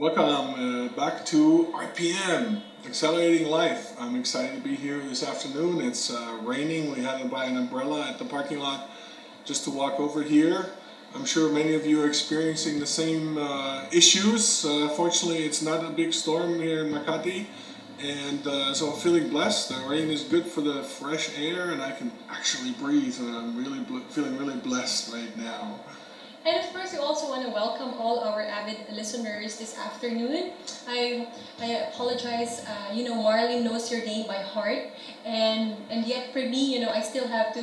Welcome back to RPM, Accelerating Life. I'm excited to be here this afternoon. It's raining. We had to buy an umbrella at the parking lot just to walk over here. I'm sure many of you are experiencing the same issues. Fortunately, it's not a big storm here in Makati, and so I'm feeling blessed. The rain is good for the fresh air, and I can actually breathe. And I'm really feeling really blessed right now. And of course, we also want to welcome all our avid listeners this afternoon. I apologize. Marlene knows your name by heart, and yet for me, I still have to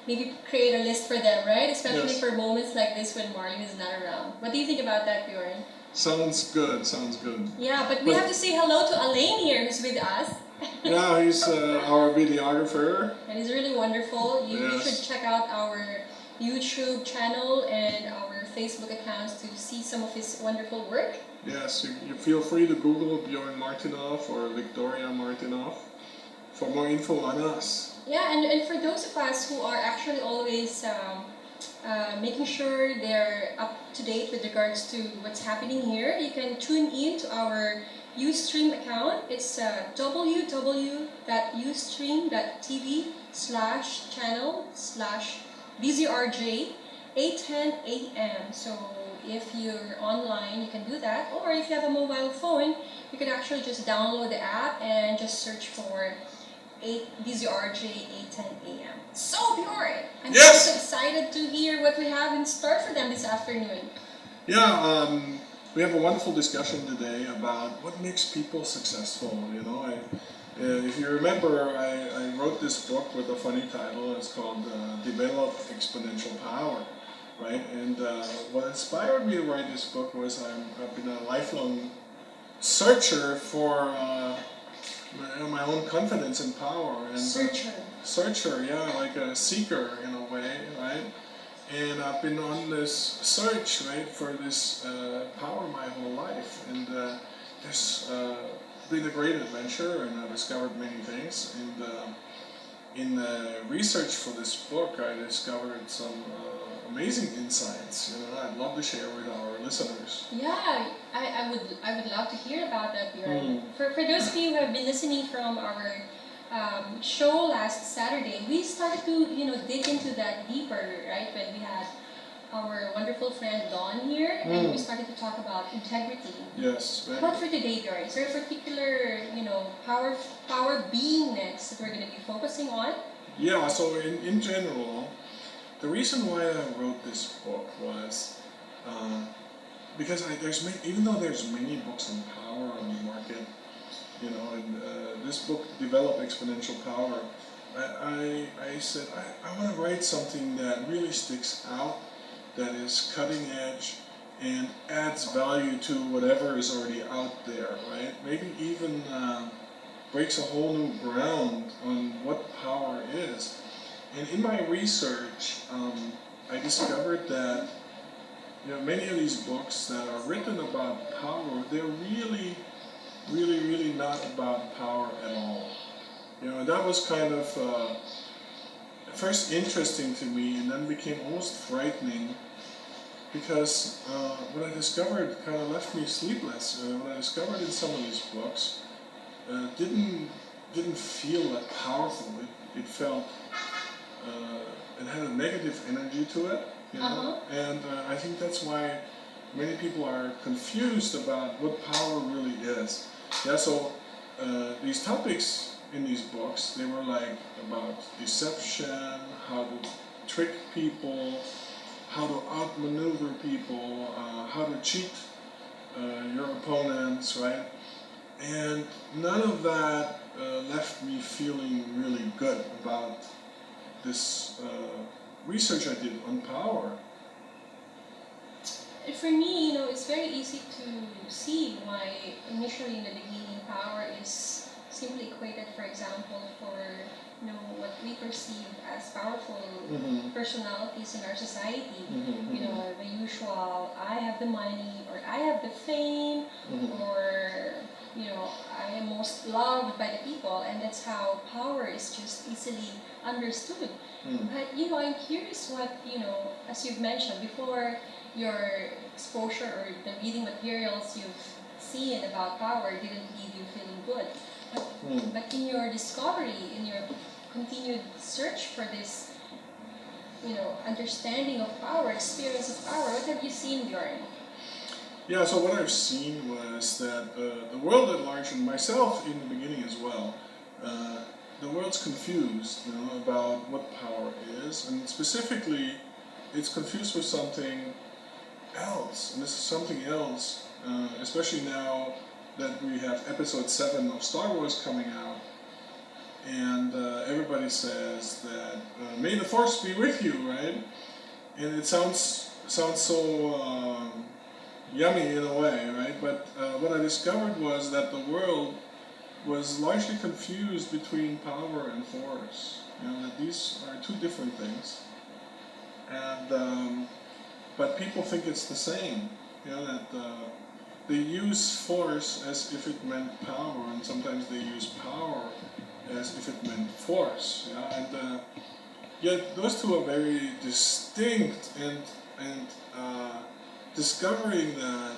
maybe create a list for them, right? Especially for moments like this when Marlene is not around. What do you think about that, Bjorn? Sounds good. Sounds good. Yeah, but we have to say hello to Alain here, who's with us. Yeah, he's our videographer. And he's really wonderful. You should check out our YouTube channel and our Facebook accounts to see some of his wonderful work. Yes, you feel free to Google Bjorn Martinov or Victoria Martinov for more info on us. Yeah, and for those of us who are actually always making sure they're up to date with regards to what's happening here, you can tune in to our Ustream account. It's www.ustream.tv/channel/BZRJ 8:10 a.m. So if you're online, you can do that. Or if you have a mobile phone, you can actually just download the app and just search for BZRJ 8:10 a.m. So Bjorn, I'm so excited to hear what we have in store for them this afternoon. Yeah, we have a wonderful discussion today about what makes people successful. If you remember, I wrote this book with a funny title. It's called Develop Exponential Power, right? And what inspired me to write this book was I've been a lifelong searcher for my own confidence and power. And Searcher, yeah, like a seeker in a way, right? And I've been on this search, right, for this power my whole life. And there's been a great adventure, and I discovered many things. And in the research for this book, I discovered some amazing insights. I'd love to share with our listeners. Yeah, I would love to hear about that, Bjorn. For those of you who have been listening from our show last Saturday, we started to dig into that deeper, right? When we had our wonderful friend Dawn here, and we started to talk about integrity. Yes. But for today, Bjorn, is there a particular power beingness that we're going to be focusing on? Yeah. So in general, the reason why I wrote this book was because even though there's many books on power on the market, and this book, Develop Exponential Power, I said I want to write something that really sticks out, that is cutting edge, and adds value to whatever is already out there, right? Maybe even breaks a whole new ground on what power is. And in my research, I discovered that many of these books that are written about power, they're really not about power at all. That was kind of first interesting to me, and then became almost frightening, because what I discovered kind of left me sleepless. What I discovered in some of these books didn't feel that powerful. It felt it had a negative energy to it, and I think that's why many people are confused about what power really is. Yeah, so these topics in these books, they were like about deception, how to trick people, how to outmaneuver people, how to cheat your opponents, right? And none of that left me feeling really good about this research I did on power. For me, it's very easy to see why initially in the beginning power is simply equated, for example, for what we perceive as powerful personalities in our society. The usual, I have the money, or I have the fame, or I am most loved by the people, and that's how power is just easily understood. But I'm curious what as you've mentioned before, your exposure or the reading materials you've seen about power didn't leave you feeling good. But in your discovery, in your continued search for this, understanding of power, experience of power, what have you seen, Bjorn? Yeah, so what I've seen was that the world at large, and myself in the beginning as well, the world's confused, about what power is, and specifically, it's confused with something else, and this is something else, especially now that we have Episode 7 of Star Wars coming out, and everybody says that may the Force be with you, right? And it sounds so yummy in a way, right? But what I discovered was that the world was largely confused between power and force. That these are two different things, and but people think it's the same. That they use force as if it meant power, and sometimes they use power as if it meant force. And yet those two are very distinct, and discovering that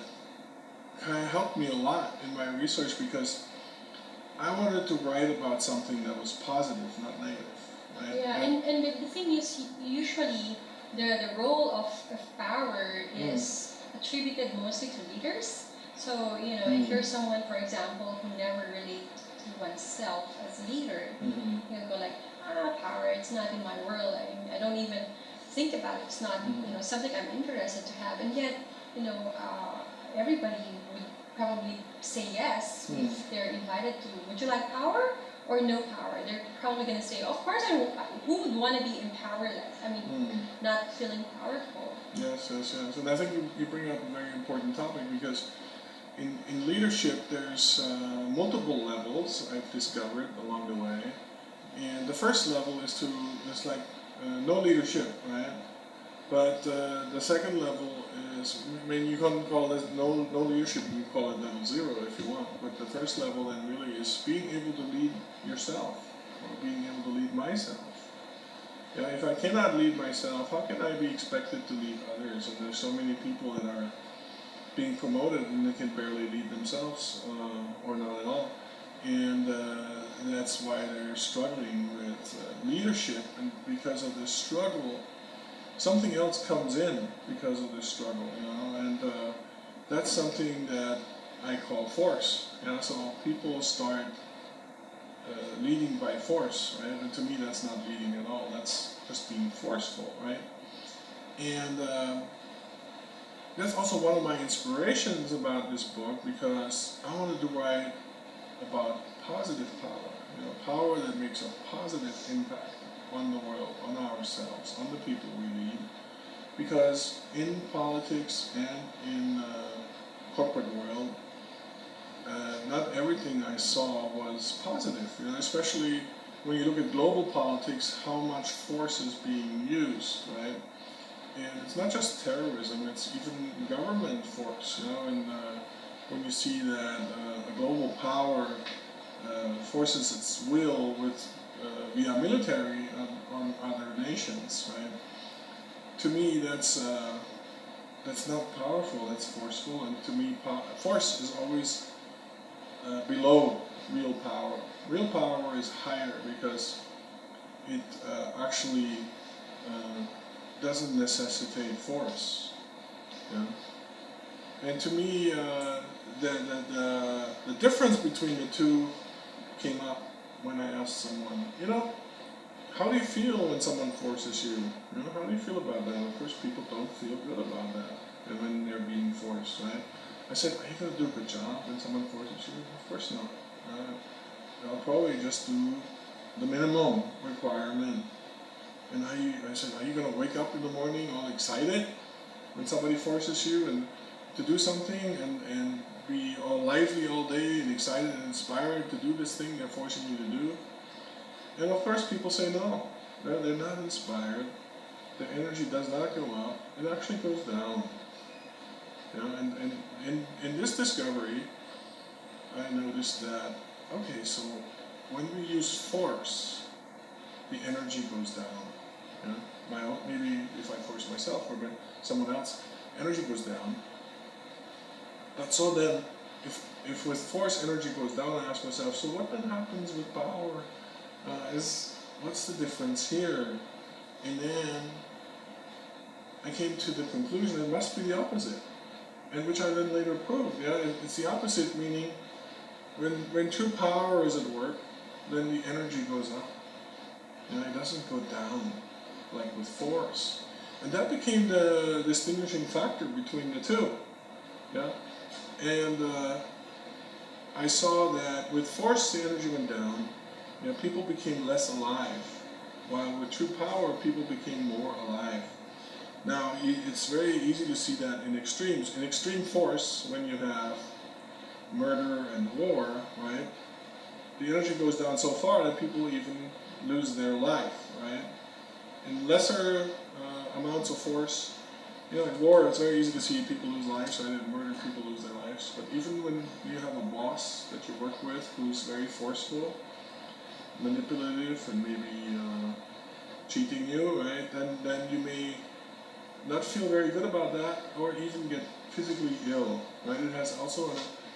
kind of helped me a lot in my research because I wanted to write about something that was positive, not negative. Right? Yeah, and the thing is, usually the role of power is attributed mostly to leaders. So, if you're someone, for example, who never relate to oneself as a leader, you'll go like, power, it's not in my world. I don't even think about it. It's not, something I'm interested to have. And yet, everybody would probably say yes if they're invited to, would you like power or no power? They're probably going to say, of course, who would want to be empowerless? Not feeling powerful. Yes. And I think you bring up a very important topic because in leadership there's multiple levels I've discovered along the way. And the first level is like no leadership, right? But the second level is, you can call it no leadership, you can call it level 0 if you want. But the first level then really is being able to lead yourself, or being able to lead myself. If I cannot lead myself, how can I be expected to lead others? And there's so many people that are being promoted and they can barely lead themselves, or not at all. And that's why they're struggling with leadership, and because of this struggle, something else comes in because of this struggle, and that's something that I call force. So people start leading by force, right? And to me, that's not leading at all. That's just being forceful, right? And that's also one of my inspirations about this book, because I wanted to write about positive power, power that makes a positive impact on the world, on ourselves, on the people we lead. Because in politics and in corporate world, not everything I saw was positive. Especially when you look at global politics, how much force is being used, right? And it's not just terrorism; it's even government force. And when you see that a global power forces its will via military on other nations, right? To me, that's not powerful. That's forceful, and to me, force is always below real power. Real power is higher because it actually doesn't necessitate force. And to me, the difference between the two came up when I asked someone, how do you feel when someone forces you? How do you feel about that? Of course, people don't feel good about that, and when they're being forced, right? I said, are you going to do a good job when someone forces you? Of course not. I'll probably just do the minimum requirement. And I said, are you going to wake up in the morning all excited when somebody forces you and to do something and be all lively all day and excited and inspired to do this thing they're forcing you to do? And of course people say no. They're not inspired. Their energy does not go up. It actually goes down. And in this discovery, I noticed that, okay, so when we use force, the energy goes down. Maybe if I force myself or someone else, energy goes down. But so then, if with force energy goes down, I ask myself, so what then happens with power? What's the difference here? And then I came to the conclusion it must be the opposite, and which I then later proved. Yeah, it's the opposite, meaning when true power is at work, then the energy goes up. Yeah, it doesn't go down like with force, and that became the distinguishing factor between the two. Yeah, and I saw that with force the energy went down. You know, people became less alive, while with true power people became more alive. Now, it's very easy to see that in extremes. In extreme force, when you have murder and war, right, the energy goes down so far that people even lose their life, right? In lesser amounts of force, you know, in war, it's very easy to see people lose lives, right? In murder, people lose their lives. But even when you have a boss that you work with who's very forceful, manipulative, and maybe cheating you, right? Then you may not feel very good about that, or even get physically ill, right? It has also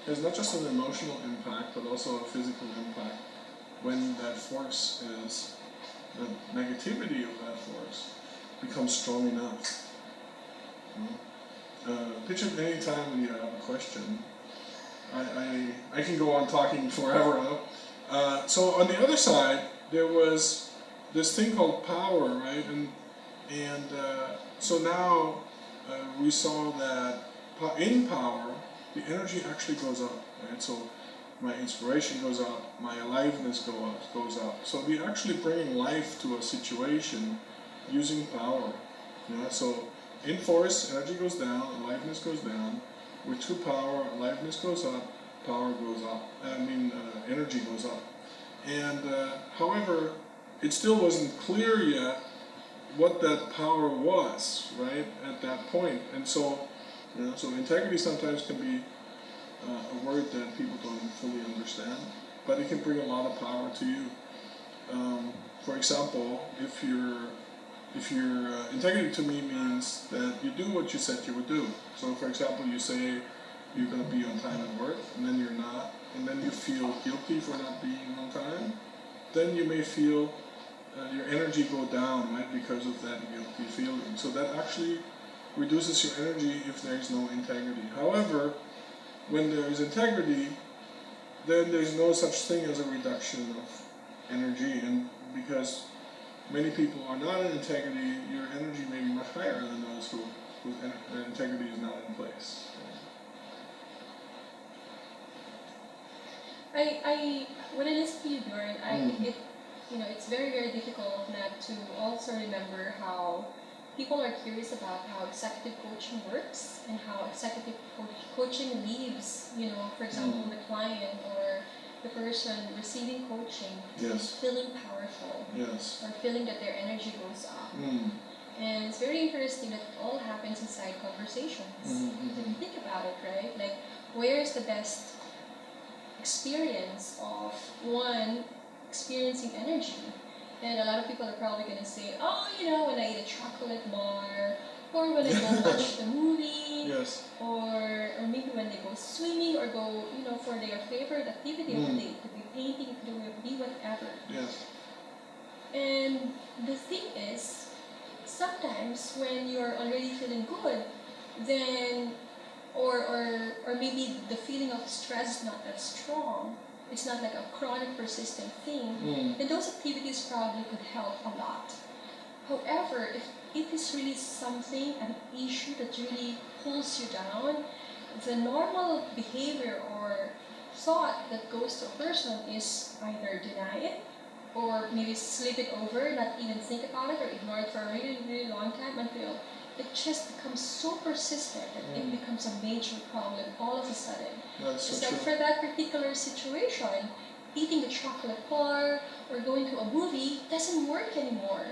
has not just an emotional impact, but also a physical impact when that force is, the negativity of that force becomes strong enough. Picture any time when you have a question. I can go on talking forever now. So on the other side, there was this thing called power, right? And so now we saw that in power, the energy actually goes up, right? So my inspiration goes up, my aliveness goes up. So we're actually bringing life to a situation using power. Yeah? So in force, energy goes down, aliveness goes down. With true power, aliveness goes up, power goes up. Energy goes up. And however, it still wasn't clear yet what that power was, right, at that point. And so, so integrity sometimes can be a word that people don't fully understand, but it can bring a lot of power to you. For example, if your integrity to me means that you do what you said you would do. So, for example, you say you're going to be on time at work, and then you're not, and then you feel guilty for not being on time. Then you may feel your energy go down, right, because of that guilty feeling. So that actually reduces your energy if there's no integrity. However, when there is integrity, then there's no such thing as a reduction of energy, and because many people are not in integrity, your energy may be much higher than those whose integrity is not in place. When I listen to you, Bjorn, it's very, very difficult not to also remember how people are curious about how executive coaching works and how executive coaching leaves, for example, the client or the person receiving coaching feeling powerful or feeling that their energy goes up. And it's very interesting that it all happens inside conversations. If you think about it, right? Like, where's the best experience of one experiencing energy? And a lot of people are probably going to say, oh, when I eat a chocolate bar, or when I go watch the movie, or maybe when they go swimming, or go, for their favorite activity of the day. It could be painting, it could be whatever. And the thing is, sometimes when you're already feeling good, then, or maybe the feeling of stress is not that strong, it's not like a chronic persistent thing, then those activities probably could help a lot. However, if it is really something, an issue that really pulls you down, the normal behavior or thought that goes to a person is either deny it, or maybe sleep it over, not even think about it, or ignore it for a really, really long time until it just becomes so persistent that it becomes a major problem all of a sudden. It's like for that particular situation, eating the chocolate bar or going to a movie doesn't work anymore.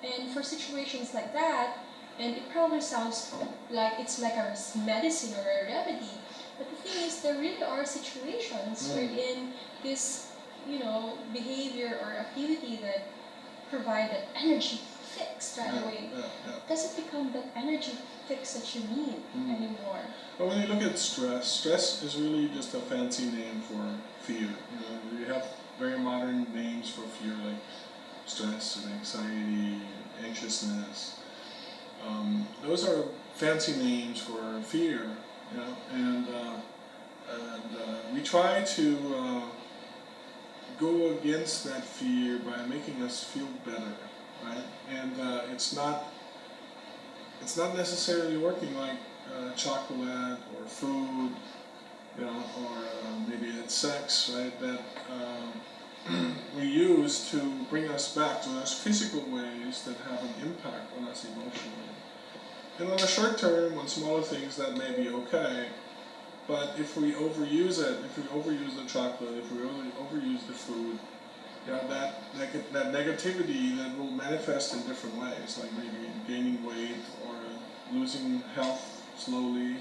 And for situations like that, and it probably sounds like it's like a medicine or a remedy, but the thing is, there really are situations wherein this, behavior or activity that provide that energy fixed right away. Yeah. Doesn't become that energy fix that you need anymore. But when you look at stress is really just a fancy name for fear. You have very modern names for fear like stress and anxiety, anxiousness. Those are fancy names for fear, and we try to go against that fear by making us feel better, right? And it's not necessarily working like chocolate or food, or maybe it's sex, right? That we use to bring us back to those physical ways that have an impact on us emotionally. And on the short term, on smaller things, that may be okay. But if we overuse it, if we overuse the chocolate, if we really overuse the food, that negativity that will manifest in different ways, like maybe gaining weight or losing health slowly.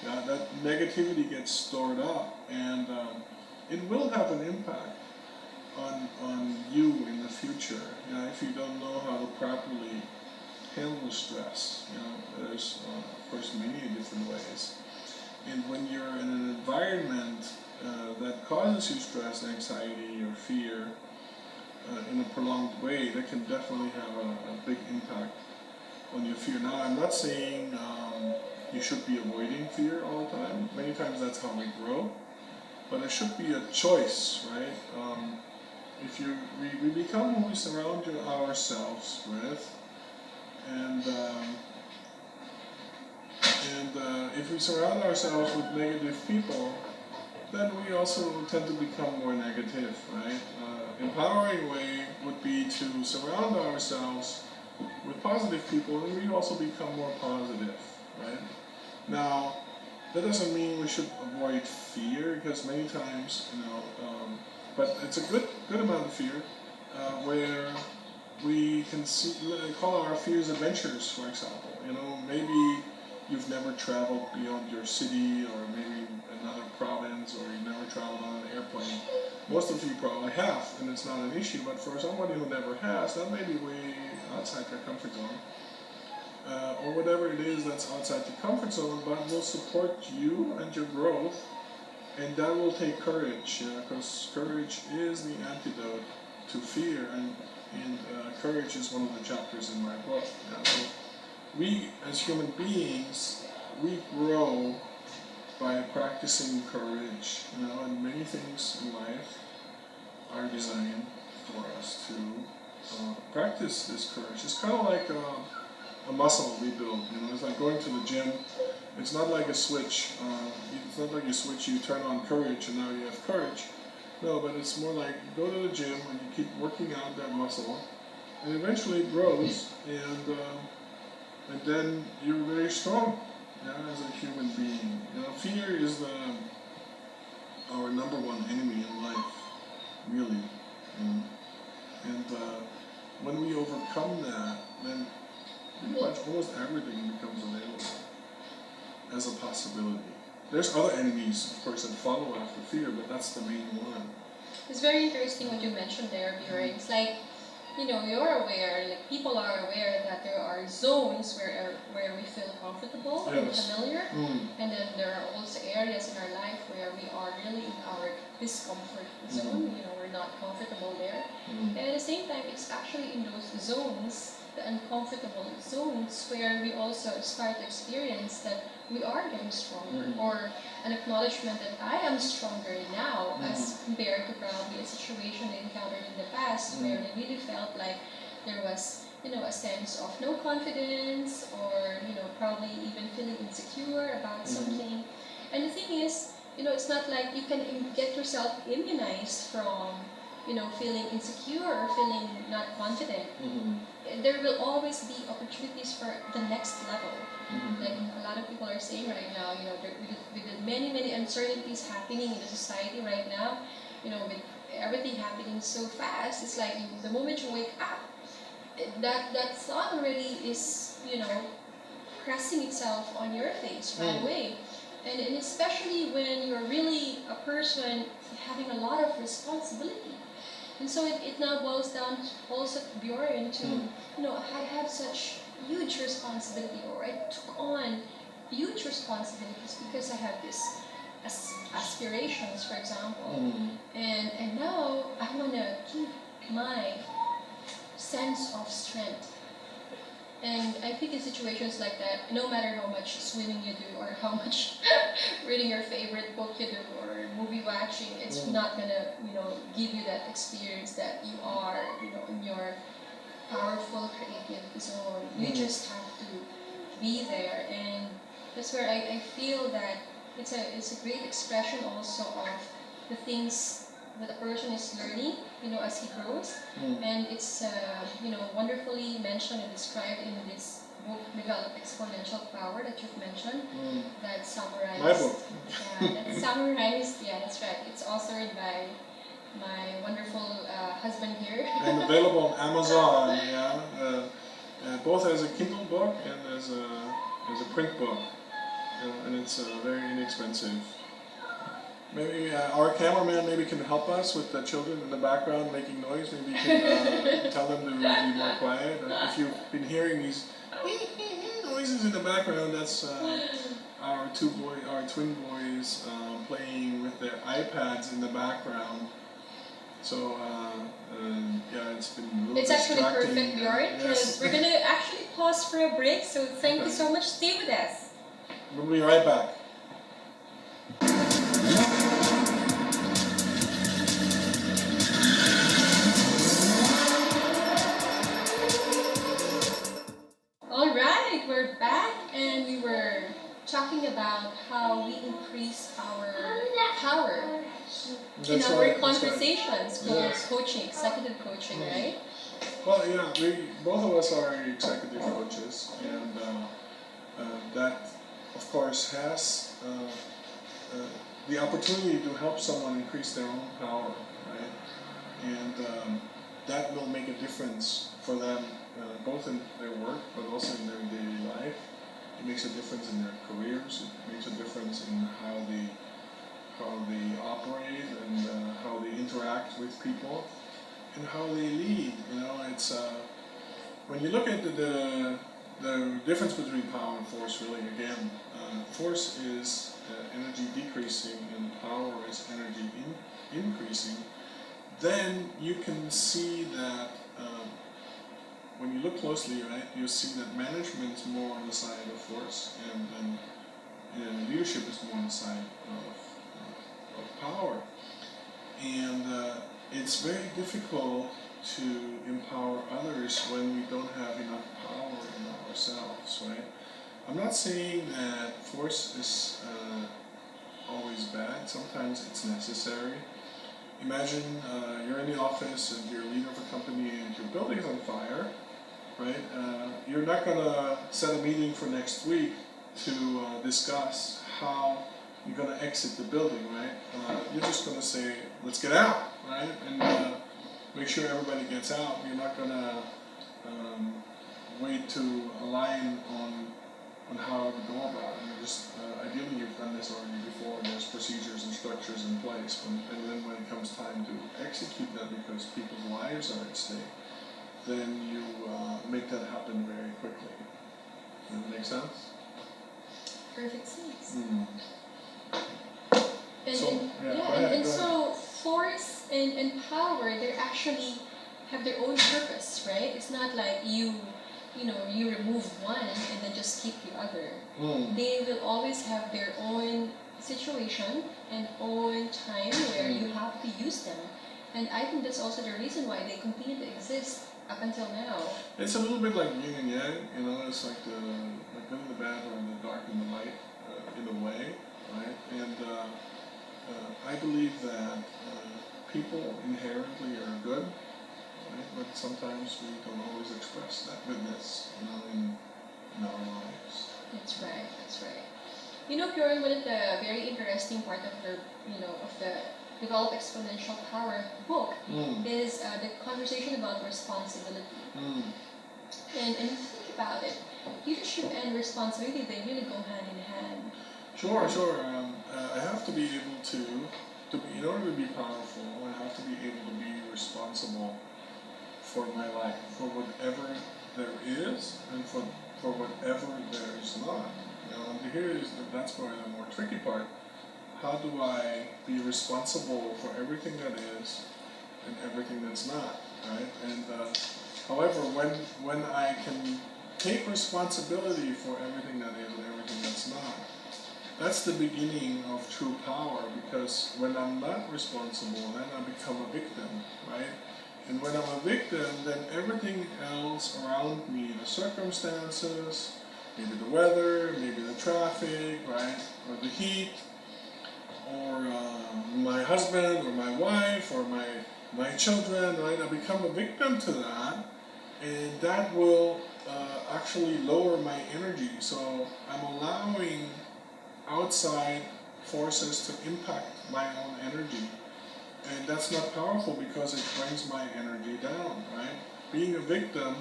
That negativity gets stored up, and it will have an impact on you in the future. If you don't know how to properly handle stress, there's of course many different ways. And when you're in an environment that causes you stress, anxiety, or fear in a prolonged way, that can definitely have a big impact on your fear. Now, I'm not saying you should be avoiding fear all the time. Many times that's how we grow. But it should be a choice, right? If we become who we surround ourselves with, and if we surround ourselves with negative people, then we also tend to become more negative, right? Empowering way would be to surround ourselves with positive people, and we also become more positive, right? Now, that doesn't mean we should avoid fear, because many times, but it's a good amount of fear, where we can call our fears adventures, for example. Maybe you've never traveled beyond your city, or maybe another province, or you've never traveled on an airplane. Most of you probably have, and it's not an issue, but for somebody who never has, that may be way outside their comfort zone. Or whatever it is that's outside your comfort zone, but will support you and your growth, and that will take courage, because courage is the antidote to fear, and courage is one of the chapters in my book. So we, as human beings, we grow by practicing courage, and many things in life are designed for us to practice this courage. It's kind of like a muscle we build. It's like going to the gym. It's not like a switch. It's not like a switch you turn on courage and now you have courage. No, but it's more like you go to the gym and you keep working out that muscle, and eventually it grows, and then you're very strong, as a human being. Fear is our number one enemy in life, really. And when we overcome that, then pretty much almost everything becomes available as a possibility. There's other enemies, of course, that follow after fear, but that's the main one. It's very interesting what you mentioned there, Bjorn. It's like, you're aware, like people are aware that there are zones where we feel comfortable and familiar, and then there are also areas in our life where we are really in our discomfort zone. We're not comfortable there, and at the same time, it's actually in those zones, the uncomfortable zones, where we also start to experience that we are getting stronger, or an acknowledgement that I am stronger now as compared to probably a situation they encountered in the past where they really felt like there was, a sense of no confidence, or, probably even feeling insecure about something. And the thing is, it's not like you can get yourself immunized from, feeling insecure or feeling not confident. There will always be opportunities for the next level. Like a lot of people are saying right now, with the many uncertainties happening in the society right now, with everything happening so fast, it's like the moment you wake up, that thought already is, pressing itself on your face right away. And especially when you're really a person having a lot of responsibility. And so it now boils down also Bjorn to, I have such huge responsibility, or I took on huge responsibilities because I have this aspirations, for example. And now I want to keep my sense of strength. And I think in situations like that, no matter how much swimming you do or how much reading your favorite book you do or movie watching, it's not gonna, give you that experience that you are, in your powerful creative zone. You just have to be there, and that's where I feel that it's a great expression also of the things that a person is learning, as he grows. And it's, wonderfully mentioned and described in this book, Develop Exponential Power, that you've mentioned, that summarized. My book. Yeah, that's summarized. Yeah, that's right. It's authored by my wonderful husband here. And available on Amazon, both as a Kindle book and as a print book, and it's very inexpensive. Maybe our cameraman maybe can help us with the children in the background making noise. Maybe you can tell them to be more quiet. If you've been hearing these noises in the background, that's our twin boys playing with their iPads in the background. So it's been a little It's actually distracting. perfect, Bjorn, because we're gonna actually pause for a break. So thank you so much. Stay with us. We'll be right back. All right, we're back, and we were talking about how we increase our power in our conversations, coaching, executive coaching, right? Well, both of us are executive coaches, and that, of course, has the opportunity to help someone increase their own power, right? And that will make a difference for them, both in their work, but also in their daily life. It makes a difference in their careers. It makes a difference in how they operate and how they interact with people and how they lead. It's when you look at the difference between power and force. Really, again, force is energy decreasing and power is energy increasing. Then you can see that when you look closely, right, you see that management is more on the side of force, and leadership is more on the side of power. And it's very difficult to empower others when we don't have enough power in ourselves, right? I'm not saying that force is always bad. Sometimes it's necessary. Imagine you're in the office and you're a leader of a company and your building's on fire, right? You're not going to set a meeting for next week to discuss how you're going to exit the building, right? You're just going to say, let's get out, right? And make sure everybody gets out. You're not going to wait to align on how to go about it. You're just, ideally you've done this already before, there's procedures and structures in place, and then when it comes time to execute that because people's lives are at stake, then you make that happen very quickly. Does that make sense? Perfect sense. So force and power, they actually have their own purpose, right? It's not like you remove one and then just keep the other. They will always have their own situation and own time where you have to use them. And I think that's also the reason why they continue to exist up until now. It's a little bit like yin and yang, it's like the good and the bad or the dark and the light in a way, right? And I believe that people inherently are good, right? But sometimes we don't always express that goodness, in our lives. That's right. Bjorn, one of the very interesting part of the Develop Exponential Power book is the conversation about responsibility. And if you think about it, leadership and responsibility, they really go hand in hand. Sure. I have to be able to in order to be powerful, I have to be able to be responsible for my life, for whatever there is, and for whatever there is not. And here is that's probably the more tricky part. How do I be responsible for everything that is and everything that's not, right? And however, when I can take responsibility for everything that is and everything that's not, that's the beginning of true power, because when I'm not responsible, then I become a victim, right? And when I'm a victim, then everything else around me, the circumstances, maybe the weather, maybe the traffic, right, or the heat, or my husband, or my wife, or my children, right, I become a victim to that, and that will actually lower my energy. So I'm allowing outside forces to impact my own energy. And that's not powerful because it brings my energy down, right? Being a victim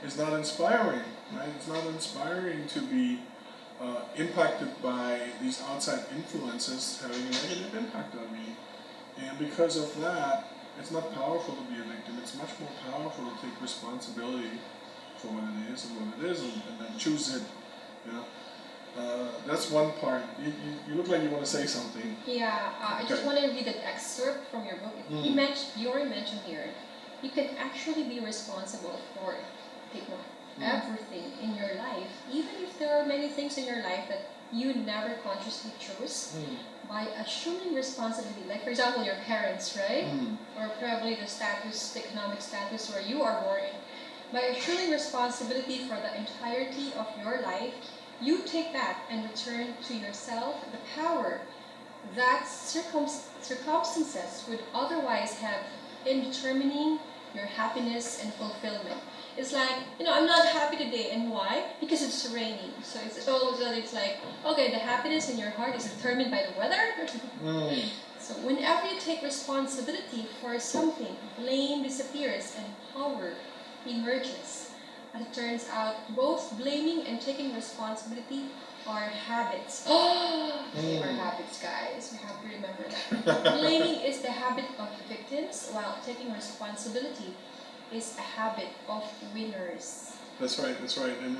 is not inspiring, right? It's not inspiring to be impacted by these outside influences having a negative impact on me. And because of that, it's not powerful to be a victim. It's much more powerful to take responsibility for what it is and what it isn't, and then choose it, you know? That's one part. You look like you want to say something. Yeah, I just Okay. want to read an excerpt from your book. You already mentioned here, you can actually be responsible for, take note, everything in your life, even if there are many things in your life that you never consciously chose. By assuming responsibility, like for example your parents, right? Or probably the economic status where you are born in. By assuming responsibility for the entirety of your life, you take that and return to yourself the power that circumstances would otherwise have in determining your happiness and fulfillment. It's like, I'm not happy today, and why? Because it's raining. So it's all of a sudden it's like, okay, the happiness in your heart is determined by the weather. So whenever you take responsibility for something, blame disappears and power emerges. As it turns out, both blaming and taking responsibility are habits. They are habits, guys. We have to remember that. Blaming is the habit of victims, while taking responsibility is a habit of winners. That's right, and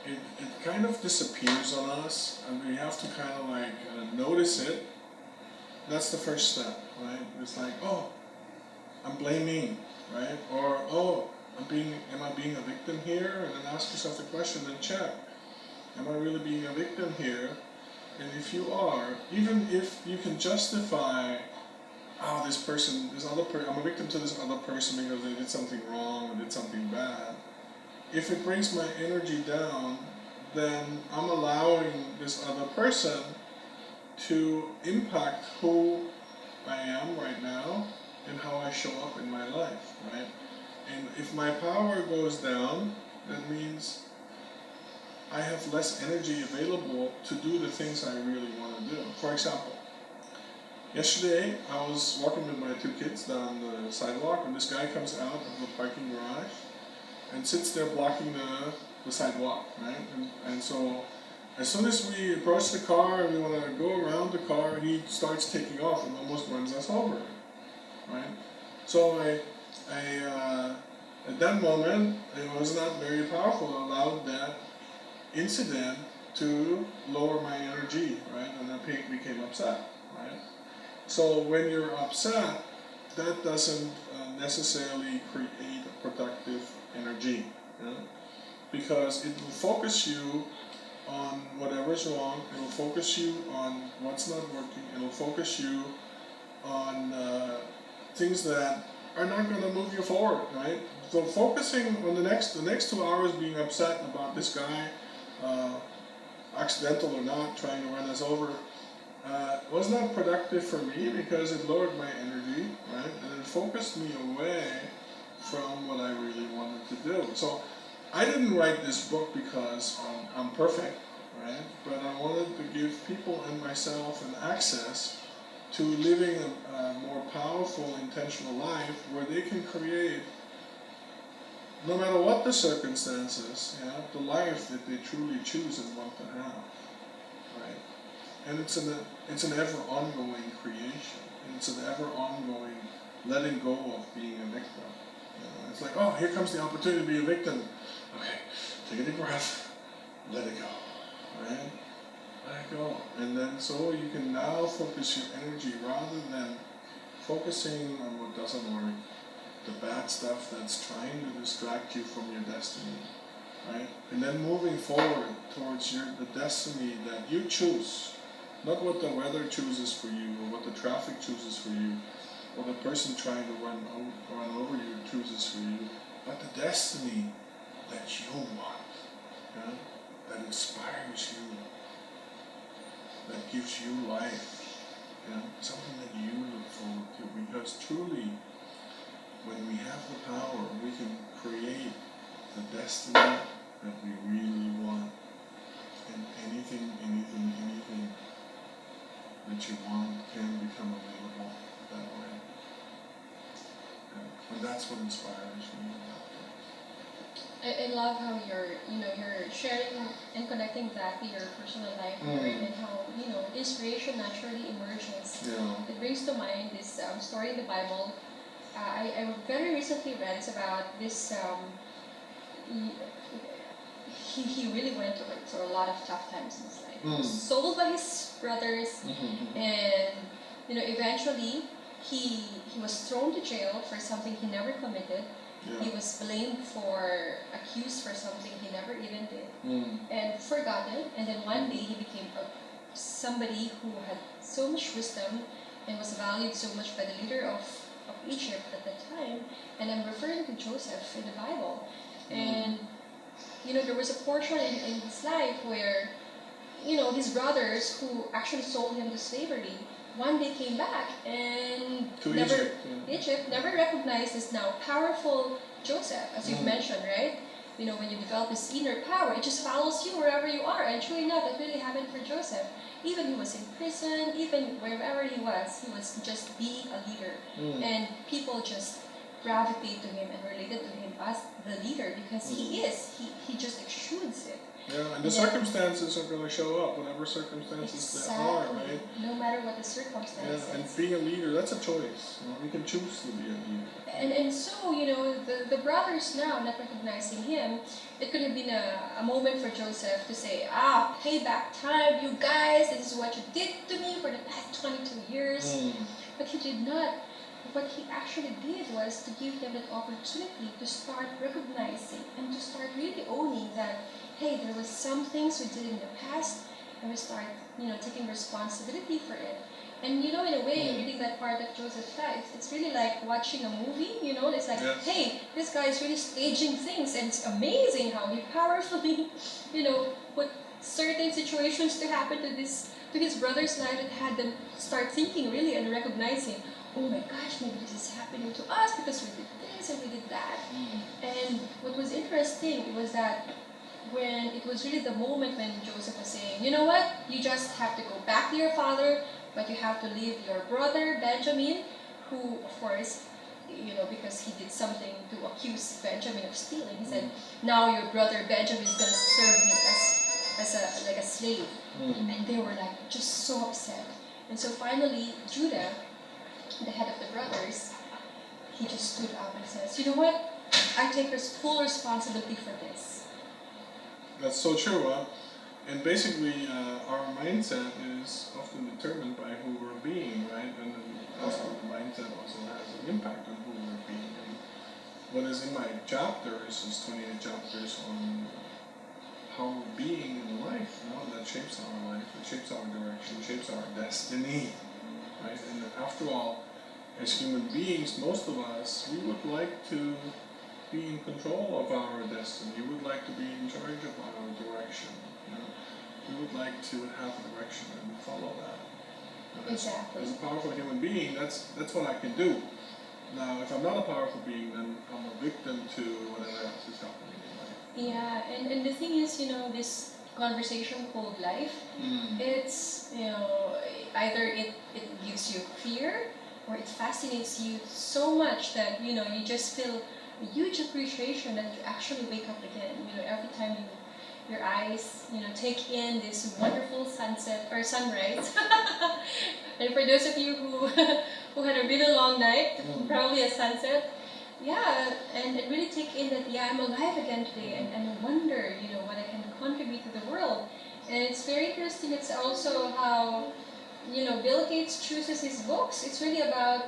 it kind of disappears on us, and we have to kind of like notice it. That's the first step, right? It's like, oh, I'm blaming, right? Or, oh, am I being a victim here? And then ask yourself the question and check. Am I really being a victim here? And if you are, even if you can justify, I'm a victim to this other person because they did something wrong or did something bad. If it brings my energy down, then I'm allowing this other person to impact who I am right now and how I show up in my life, right? And if my power goes down, that means I have less energy available to do the things I really want to do. For example, yesterday I was walking with my two kids down the sidewalk, and this guy comes out of the parking garage and sits there blocking the sidewalk, right? And so as soon as we approach the car and we want to go around the car, he starts taking off and almost runs us over, right? So at that moment, it was not very powerful. I allowed that incident to lower my energy, right? And I became upset, right? So when you're upset, that doesn't necessarily create a productive energy, you know? Because it will focus you on whatever's wrong, it will focus you on what's not working, it will focus you on things that are not going to move you forward, right? So focusing on the next 2 hours being upset about this guy, accidental or not, trying to run us over, was not productive for me because it lowered my energy, right? And it focused me away from what I really wanted to do. So I didn't write this book because I'm perfect, right? But I wanted to give people and myself an access to living a more powerful, intentional life where they can create, no matter what the circumstances, the life that they truly choose and want to have, right? and it's an ever ongoing creation, and it's an ever ongoing letting go of being a victim. It's like, oh, here comes the opportunity to be a victim. Okay, take a deep breath, let it go, right? Let it go, and then so you can now focus your energy rather than focusing on what doesn't work, the bad stuff that's trying to distract you from your destiny, right? And then moving forward towards the destiny that you choose, not what the weather chooses for you, or what the traffic chooses for you, or the person trying to run over you chooses for you, but the destiny that you want, yeah? That inspires you, that gives you life, yeah? Something that you look forward to, because truly, when we have the power, we can create the destiny that we really want. And anything that you want can become available that way. And that's what inspires me about I love how you're sharing and connecting that to your personal life, right? And how inspiration naturally emerges. Yeah. It brings to mind this story in the Bible. I very recently read. It's about this. He really went through a lot of tough times in his life. He was sold by his brothers, and eventually he was thrown to jail for something he never committed. Yeah. He was accused for something he never even did, and forgotten. And then one day he became somebody who had so much wisdom and was valued so much by the leader of Egypt at the time. And I'm referring to Joseph in the Bible. And there was a portion in his life where his brothers who actually sold him to slavery one day came back and to Egypt never recognized this now powerful Joseph, as you've mentioned, right? When you develop this inner power, it just follows you wherever you are. And truly enough, that really happened for Joseph. Even he was in prison, even wherever he was just being a leader. And people just gravitate to him and related to him as the leader because he just exudes it. Yeah, and the circumstances are going to show up, whatever circumstances there are, right? No matter what the circumstances. Yeah, and being a leader, that's a choice. We can choose to be a leader. And so, the brothers now not recognizing him, it could have been a moment for Joseph to say, payback time, you guys, this is what you did to me for the past 22 years. But he did not. What he actually did was to give them that opportunity to start recognizing and to start really owning that, hey, there was some things we did in the past, and we start, taking responsibility for it. And in a way, reading that part of Joseph's life, it's really like watching a movie. It's like, hey, this guy is really staging things, and it's amazing how he powerfully, put certain situations to happen to his brother's life and had them start thinking really and recognizing, oh my gosh, maybe this is happening to us because we did this and we did that. And what was interesting was that when it was really the moment when Joseph was saying, you know what, you just have to go back to your father, but you have to leave your brother Benjamin, who of course, because he did something to accuse Benjamin of stealing. He said, now your brother Benjamin is going to serve me as a slave. And they were like just so upset. And so finally, Judah, the head of the brothers, he just stood up and says, you know what, I take full responsibility for this. That's so true, and basically our mindset is often determined by who we're being, right? And then also the mindset also has an impact on who we're being. And what is in my chapters is 28 chapters on how we're being in life, that shapes our life, it shapes our direction, shapes our destiny, right? And after all, as human beings, most of us, we would like to be in control of our destiny. We would like to be in charge of our direction. We would like to have a direction and follow that. Exactly. As a powerful human being, that's what I can do. Now, if I'm not a powerful being, then I'm a victim to whatever else is happening in life. Yeah, and the thing is, this conversation called life, it's, either it gives you fear or it fascinates you so much that, you just feel a huge appreciation that you actually wake up again. Every time your eyes, take in this wonderful sunset or sunrise. And for those of you who who had a really long night, probably a sunset. Yeah, and really take in that, yeah, I'm alive again today, and wonder, what I can contribute to the world. And it's very interesting. It's also how, Bill Gates chooses his books. It's really about,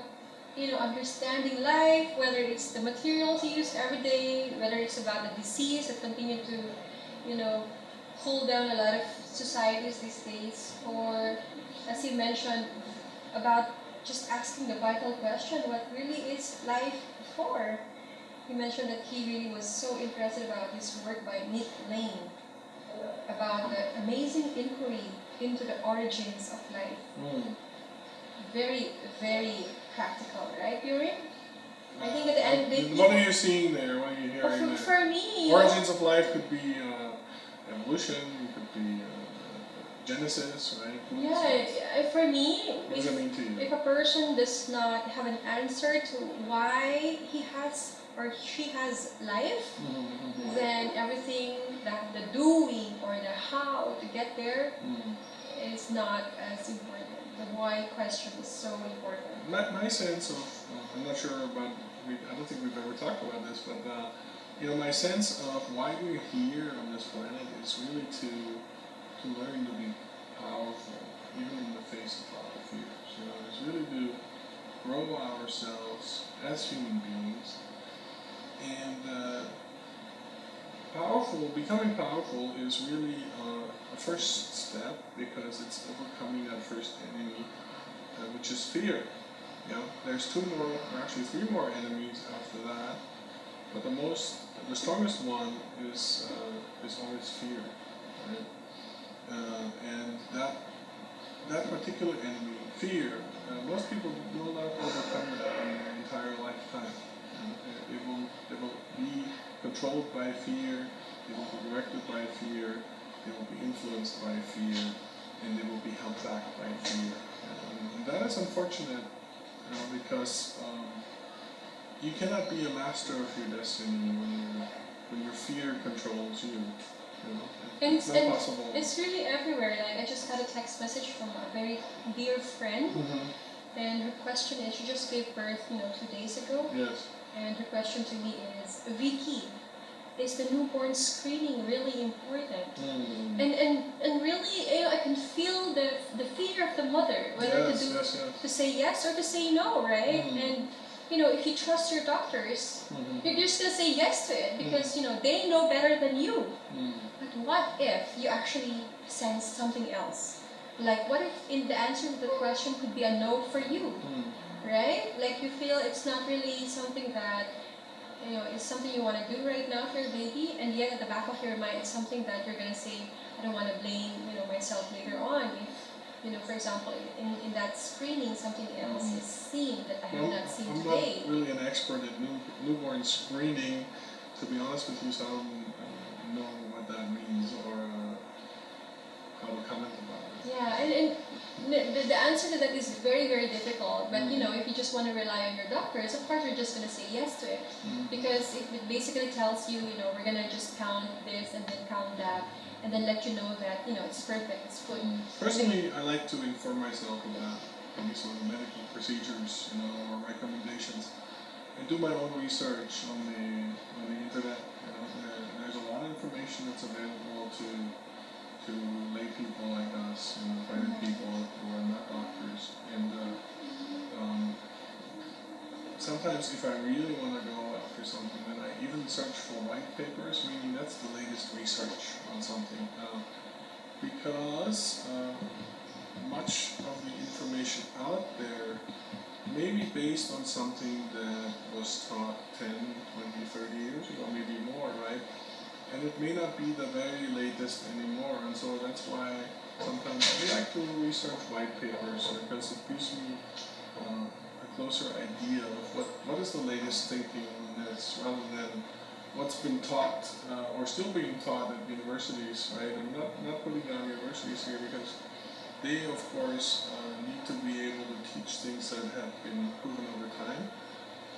understanding life, whether it's the materials he uses every day, whether it's about the disease that continue to, you know, hold down a lot of societies these days, or as he mentioned, about just asking the vital question, what really is life for? He mentioned that he really was so impressed about this work by Nick Lane about the amazing inquiry into the origins of life. Very, very practical, right, Yuri? I think at the end, what are you seeing there? What are you hearing there? For me, origins of life could be evolution, it could be Genesis, right? Yeah, for me, what does it mean to you? If a person does not have an answer to why he has or she has life, then everything that the doing or the how to get there is not as important. The why question is so important. My sense of, I'm not sure about, I don't think we've ever talked about this, but my sense of why we're here on this planet is really to learn to be powerful, even in the face of our fears. It's really to grow ourselves as human beings. And becoming powerful is really a first step, because it's overcoming that first enemy, which is fear. There's three more enemies after that, but the strongest one is always fear, right? And that particular enemy, fear, most people will not overcome that in their entire lifetime. They will be controlled by fear, they will be directed by fear, they will be influenced by fear, and they will be held back by fear. And that is unfortunate, because you cannot be a master of your destiny when your fear controls you. It's not possible. It's really everywhere. Like, I just got a text message from a very dear friend, and her question is, she just gave birth, 2 days ago. Yes. And her question to me is, Vicky, is the newborn screening really important? And really, I can feel the fear of the mother, whether to say yes or to say no, right? And if you trust your doctors, you're just gonna say yes to it because they know better than you. But what if you actually sense something else? Like, what if the answer to the question could be a no for you, right? Like, you feel it's not really something that it's something you want to do right now for your baby, and yet at the back of your mind, it's something that you're gonna say, I don't want to blame myself later on if for example, in that screening, something else is seen that I have not seen today. I'm not really an expert at newborn screening, to be honest with you, so I don't know what that means or how to comment about it. Yeah, and the answer to that is very, very difficult. But if you just want to rely on your doctors, of course you're just going to say yes to it, because it basically tells you, we're going to just count this and then count that, and then let you know that it's perfect, it's good. Personally, I like to inform myself about maybe some medical procedures, or recommendations. I do my own research on the internet. There's a lot of information that's available to lay people like us, private people who are not doctors. And sometimes if I really want to go after something, then I even search for white papers, meaning that's the latest research on something. Because much of the information out there may be based on something that was taught 10, 20, 30 years ago, maybe more, right? And it may not be the very latest anymore, and so that's why sometimes I like to research white papers, because it gives me a closer idea of what is the latest thinking on this, rather than what's been taught or still being taught at universities, right? I'm not putting down universities here, because they, of course, need to be able to teach things that have been proven over time.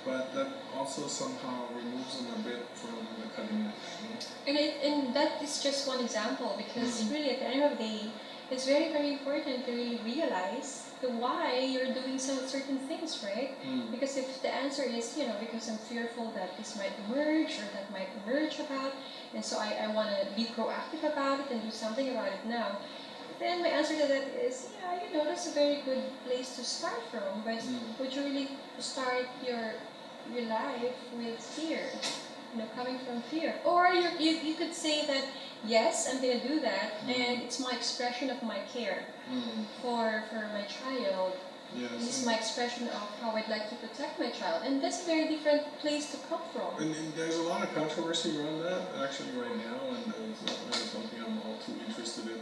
but that also somehow removes them a bit from the cutting edge. You know? And that is just one example, because really at the end of the day, it's very, very important to really realize the why you're doing some certain things, right? Because if the answer is, because I'm fearful that this might emerge or that might emerge about, and so I want to be proactive about it and do something about it now, then my answer to that is, yeah, that's a very good place to start from, but would you really start your life with fear? Coming from fear. Or you could say that, yes, I'm going to do that, and it's my expression of my care for my child. Yes. It's my expression of how I'd like to protect my child. And that's a very different place to come from. And there's a lot of controversy around that, actually, right now, and it's not really something I'm all too interested in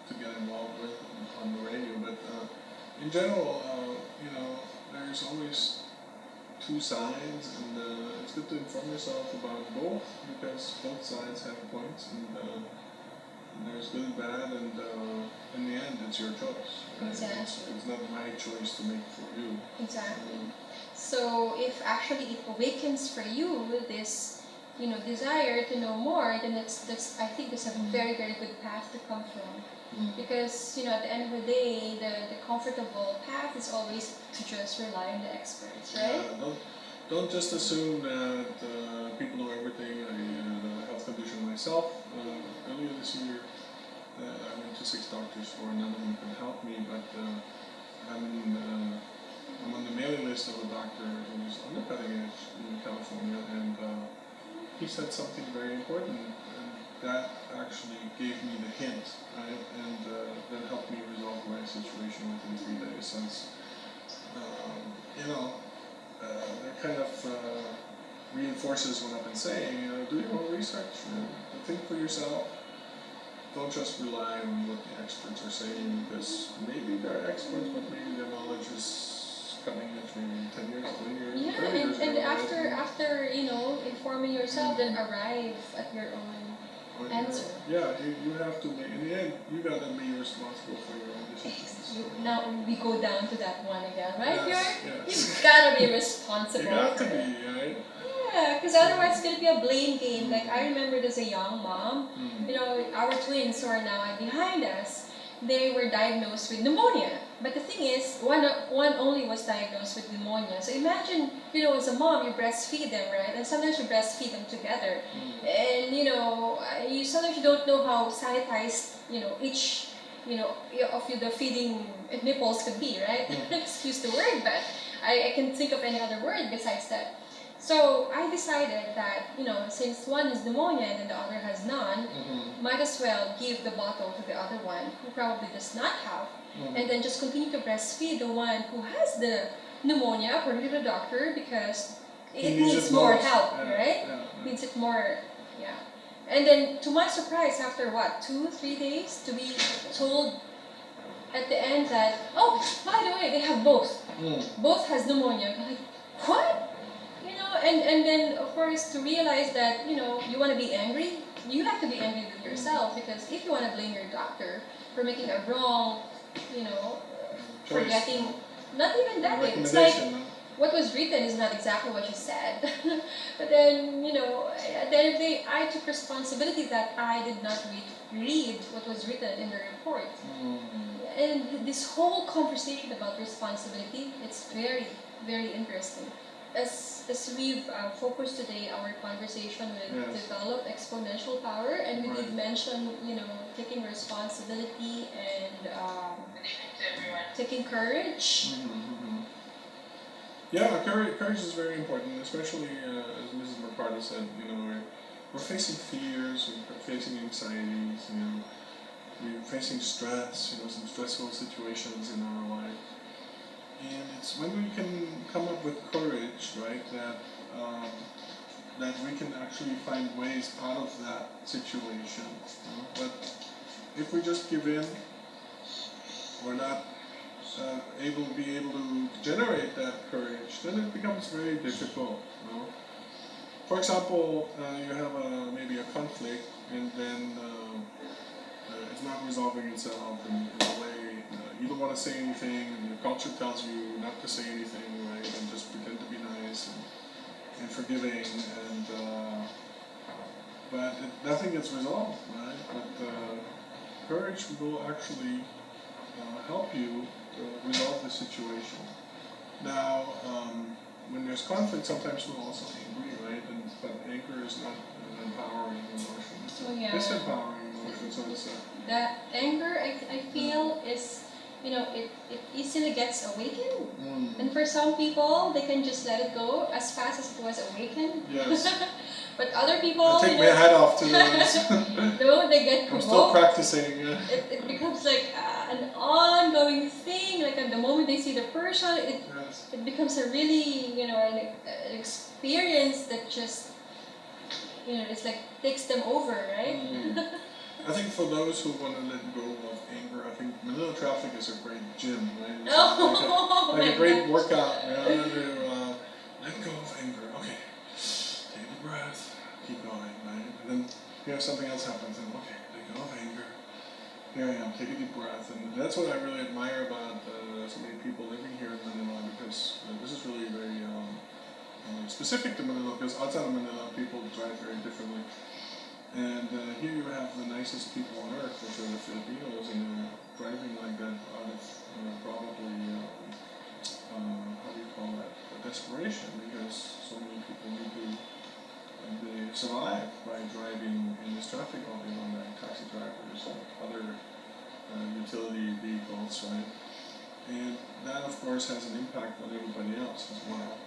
to get involved with on the radio. But in general, there's always two sides, and it's good to inform yourself about both, because both sides have points, and there's good and bad, and in the end, it's your choice. Right? Exactly. It's not my choice to make for you. Exactly. So if actually it awakens for you this, desire to know more, then that's I think that's a very, very good path to come from. Because at the end of the day, the comfortable path is always to just rely on the experts, right? Yeah, don't just assume that people know everything. I had a health condition myself. Earlier this year, I went to 6 doctors for, none of them could help me, but I'm on the mailing list of a doctor who's on the cutting edge in California, and he said something very important, and that actually gave me the hint, right? And that helped me resolve my situation within 3 days. Since that kind of reinforces what I've been saying. Do your own research. Think for yourself. Don't just rely on what the experts are saying, because maybe they're experts, but maybe their knowledge is cutting edge maybe 10 years, 20 years, Yeah, 30 years and ago. after informing yourself, then arrive at your own answer. Yeah, you have to make, in the end, you gotta be responsible for your own decisions. Now we go down to that one again, right, Yes, Björn? yes. You've gotta be responsible. You got to for it. be, right? Yeah, because otherwise it's gonna be a blame game. Like I remember as a young mom, our twins who are now behind us, they were diagnosed with pneumonia. But the thing is, one only was diagnosed with pneumonia. So imagine, as a mom, you breastfeed them, right? And sometimes you breastfeed them together. And, sometimes you don't know how sanitized, each, of the feeding nipples could be, right? Excuse the word, but I can think of any other word besides that. So I decided that, since one is pneumonia and the other has none, might as well give the bottle to the other one who probably does not have, and then just continue to breastfeed the one who has the pneumonia, according to the doctor, because it needs more help, right? Needs it more, yeah. And then, to my surprise, after 2-3 days, to be told at the end that, oh, by the way, they have both. Both has pneumonia. I'm like, what? And then of course to realize that you want to be angry, you have to be angry with yourself, because if you want to blame your doctor for making a wrong, forgetting, not even that, it's like what was written is not exactly what you said. But then at the end of the day, I took responsibility that I did not read what was written in the report. And this whole conversation about responsibility, it's very, very interesting. As we've focused today, our conversation will develop exponential power, and we did mention, taking responsibility and taking courage. Yeah, courage is very important, especially as Mrs. McCarty said. We're facing fears, we're facing anxieties, we're facing stress, some stressful situations in our life. And it's when we can come up with courage, right, that we can actually find ways out of that situation. But if we just give in, we're not able to generate that courage, then it becomes very difficult. For example, you have maybe a conflict, and then it's not resolving itself in a way. You don't want to say anything, and your culture tells you not to say anything, right? And just pretend to be nice. nice and forgiving, and but nothing gets resolved, right? But courage will actually help you resolve the situation. Now, when there's conflict, sometimes we're also angry, right? But anger is not an empowering emotion; it's a disempowering emotion. So it's that anger, I feel, is, it easily gets awakened. And for some people, they can just let it go as fast as it was awakened. Yes. But other people, I take my hat off to those. no, they get I'm still provoked. practicing. It becomes like an ongoing thing. Like at the moment they see the person, Yes. it becomes a really, an experience that just, it's like takes them over, right? I think for those who want to let go of anger, I think Manila traffic is a great gym, right? It's like a great workout, to let go of anger. Okay, take a deep breath, keep going, right? And then something else happens, and okay, let go of anger. Here I am, take a deep breath, and that's what I really admire about so many people living here in Manila, because this is really very specific to Manila, because outside of Manila, people drive very differently. And here you have the nicest people on earth, which are the Filipinos, and they're driving like that out of probably, how do you call that, desperation, because so many people need to they survive by driving in this traffic all day long, like taxi drivers and other utility vehicles, right? And that, of course, has an impact on everybody else as well.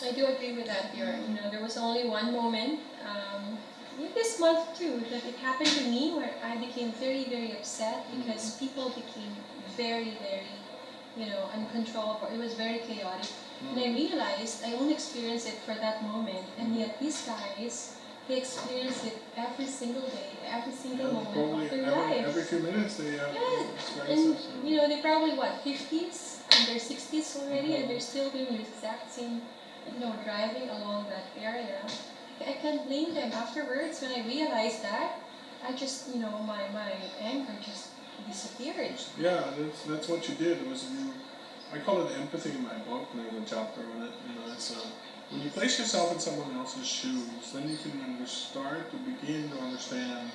I do agree with that, Bjorn. There was only one moment, this month too, that it happened to me where I became very, very upset because people became very, very, uncontrollable. It was very chaotic. And I realized I only experienced it for that moment, and yet these guys, they experience it every single day, every single moment of their lives. Every few minutes they experience it. And they probably 50s and their 60s already, and they're still doing the exact same, driving along that area. I can't blame them. Afterwards, when I realized that, I just, my anger just disappeared. Yeah, that's what you did. It was I call it empathy in my book. There's a chapter on it. It's when you place yourself in someone else's shoes, then you can start to begin to understand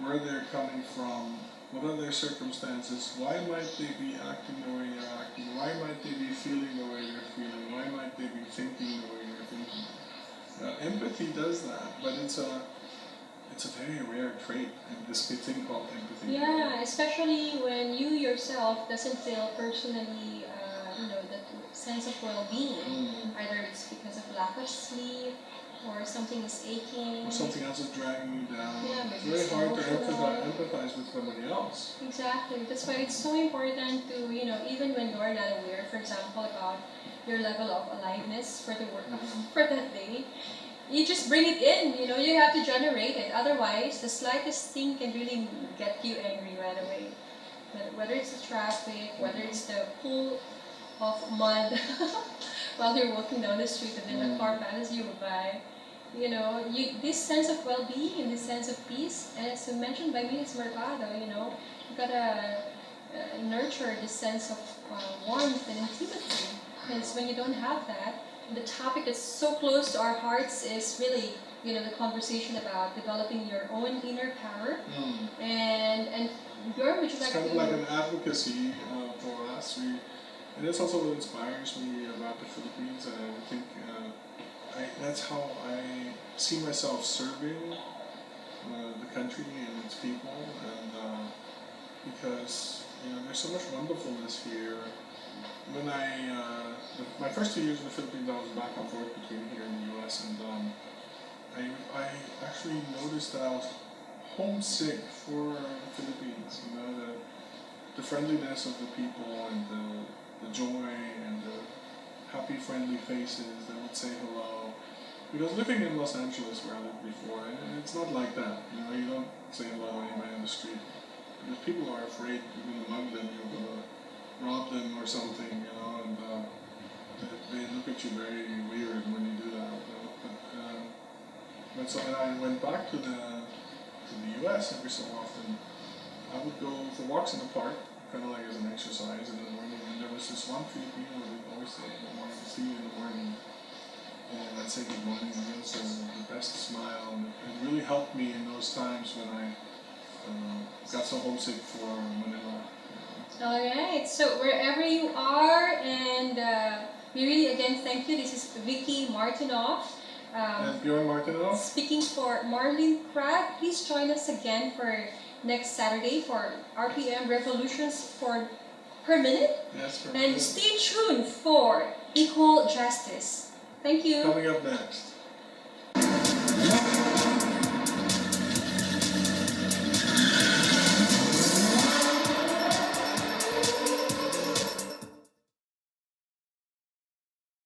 where they're coming from, what are their circumstances, why might they be acting the way they're acting, why might they be feeling the way they're feeling, why might they be thinking the way they're thinking. Empathy does that, but it's a very rare trait, this thing called empathy. Yeah, especially when you yourself doesn't feel personally, that sense of well-being. Either it's because of lack of sleep, or something is aching, or something else is dragging you down. Yeah, it's very hard to empathize with somebody else. Exactly. That's why it's so important to, even when you're not aware, for example, about your level of aliveness for the work for that day, you just bring it in. You have to generate it. Otherwise, the slightest thing can really get you angry right away. Whether it's the traffic, whether it's the pool of mud while you're walking down the street and then the car passes you by. This sense of well-being and this sense of peace, and as mentioned by Miss Mercado, you gotta nurture this sense of warmth and intimacy. Because when you don't have that, the topic that's so close to our hearts is really, the conversation about developing your own inner power. And Bjorn, would you like to? It's kind of like an advocacy for us. And that's also what inspires me about the Philippines. And I think that's how I see myself serving the country and its people. And because there's so much wonderfulness here. When my first 2 years in the Philippines, I was back and forth between here and the U.S. and I actually noticed that I was homesick for the Philippines. The friendliness of the people and the joy and the happy, friendly faces that would say hello. Because living in Los Angeles, where I lived before, it's not like that. You don't say hello to anybody on the street because people are afraid you're going to mug them, you're going to rob them or something, and they look at you very weird when you do that. But so when I went back to the U.S. every so often, I would go for walks in the park, kind of like as an exercise in the morning. And there was this one Filipino that would always say, "I wanted to see you in the morning." and I'd say good morning. And it was the best smile. And it really helped me in those times when I got so homesick for Manila. Alright, so wherever you are, and we really again thank you. This is Vicky Martinoff. And Bjorn Martinoff. Speaking for Marlene Crab. Please join us again for next Saturday for RPM Revolutions per minute. Yes, and stay tuned for Equal Justice. Thank you. Coming up next.